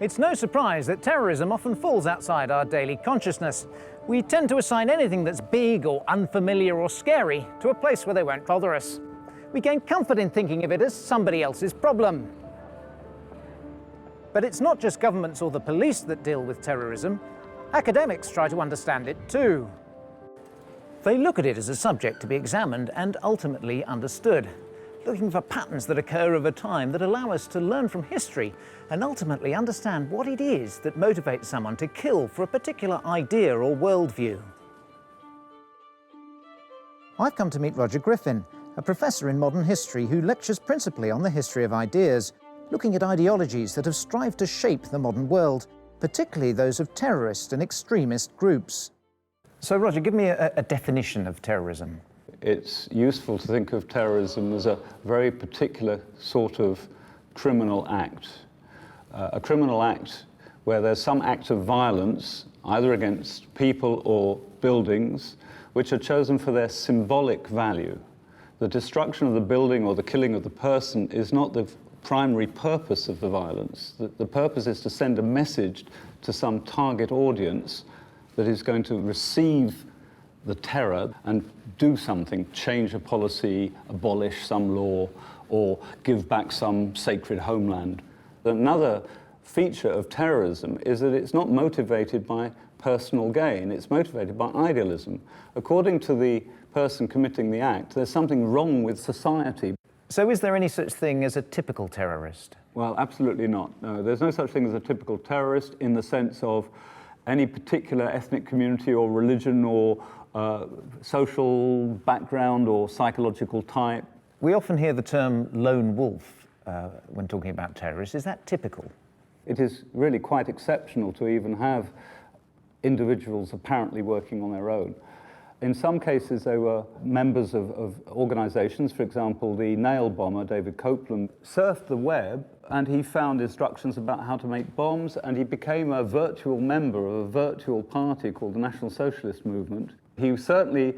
It's no surprise that terrorism often falls outside our daily consciousness. We tend to assign anything that's big or unfamiliar or scary to a place where they won't bother us. We gain comfort in thinking of it as somebody else's problem. But it's not just governments or the police that deal with terrorism. Academics try to understand it too. They look at it as a subject to be examined and ultimately understood, looking for patterns that occur over time that allow us to learn from history and ultimately understand what it is that motivates someone to kill for a particular idea or worldview. I've come to meet Roger Griffin, a professor in modern history who lectures principally on the history of ideas, looking at ideologies that have strived to shape the modern world, particularly those of terrorist and extremist groups. So, Roger, give me a definition of terrorism. It's useful to think of terrorism as a very particular sort of criminal act. A criminal act where there's some act of violence, either against people or buildings, which are chosen for their symbolic value. The destruction of the building or the killing of the person is not the primary purpose of the violence. The purpose is to send a message to some target audience that is going to receive the terror and do something, change a policy, abolish some law, or give back some sacred homeland. Another feature of terrorism is that it's not motivated by personal gain, it's motivated by idealism. According to the person committing the act, there's something wrong with society. So is there any such thing as a typical terrorist? Well, absolutely not. No, there's no such thing as a typical terrorist in the sense of any particular ethnic community or religion or social background or psychological type. We often hear the term lone wolf when talking about terrorists. Is that typical? It is really quite exceptional to even have individuals apparently working on their own. In some cases, they were members of organizations. For example, the nail bomber, David Copeland, surfed the web and he found instructions about how to make bombs, and he became a virtual member of a virtual party called the National Socialist Movement. He certainly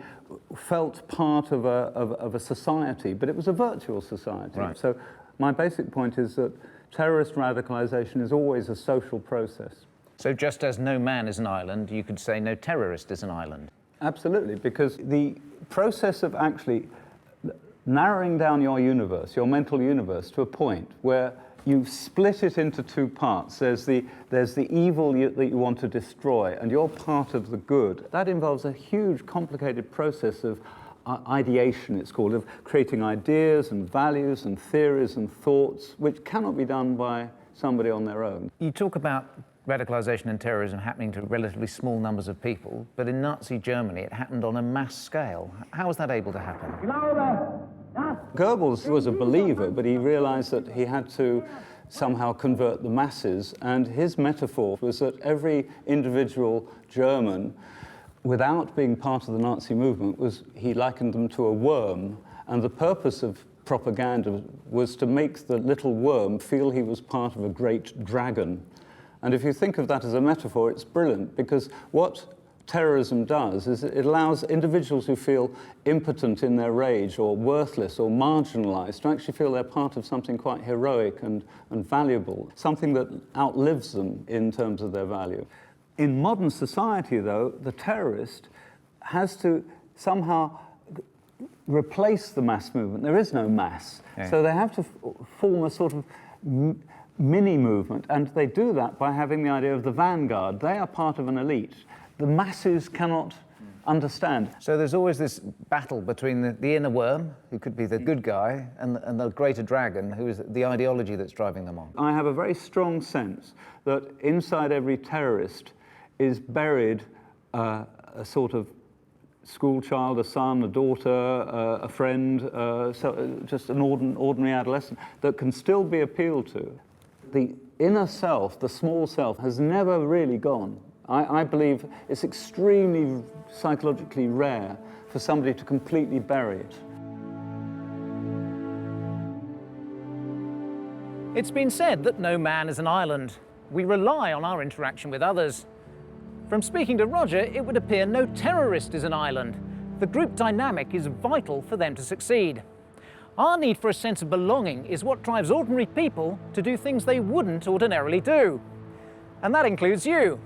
felt part of a society, but it was a virtual society. Right. So my basic point is that terrorist radicalization is always a social process. So just as no man is an island, you could say no terrorist is an island. Absolutely, because the process of actually narrowing down your universe, your mental universe, to a point where you split it into two parts. There's the evil that you want to destroy, and you're part of the good. That involves a huge, complicated process of ideation, it's called, of creating ideas and values and theories and thoughts, which cannot be done by somebody on their own. You talk about radicalization and terrorism happening to relatively small numbers of people, but in Nazi Germany it happened on a mass scale. How was that able to happen? Goebbels was a believer, but he realized that he had to somehow convert the masses, and his metaphor was that every individual German, without being part of the Nazi movement, he likened them to a worm, and the purpose of propaganda was to make the little worm feel he was part of a great dragon. And if you think of that as a metaphor, it's brilliant, because what terrorism does is it allows individuals who feel impotent in their rage or worthless or marginalized to actually feel they're part of something quite heroic and valuable, something that outlives them in terms of their value. In modern society, though, the terrorist has to somehow replace the mass movement. There is no mass. Yeah. So they have to form a sort of mini movement, and they do that by having the idea of the vanguard. They are part of an elite. The masses cannot understand. So there's always this battle between the inner worm, who could be the good guy, and the greater dragon, who is the ideology that's driving them on. I have a very strong sense that inside every terrorist is buried a sort of school child, a son, a daughter, a friend, just an ordinary adolescent that can still be appealed to. The inner self, the small self, has never really gone. I believe it's extremely psychologically rare for somebody to completely bury it. It's been said that no man is an island. We rely on our interaction with others. From speaking to Roger, it would appear no terrorist is an island. The group dynamic is vital for them to succeed. Our need for a sense of belonging is what drives ordinary people to do things they wouldn't ordinarily do. And that includes you.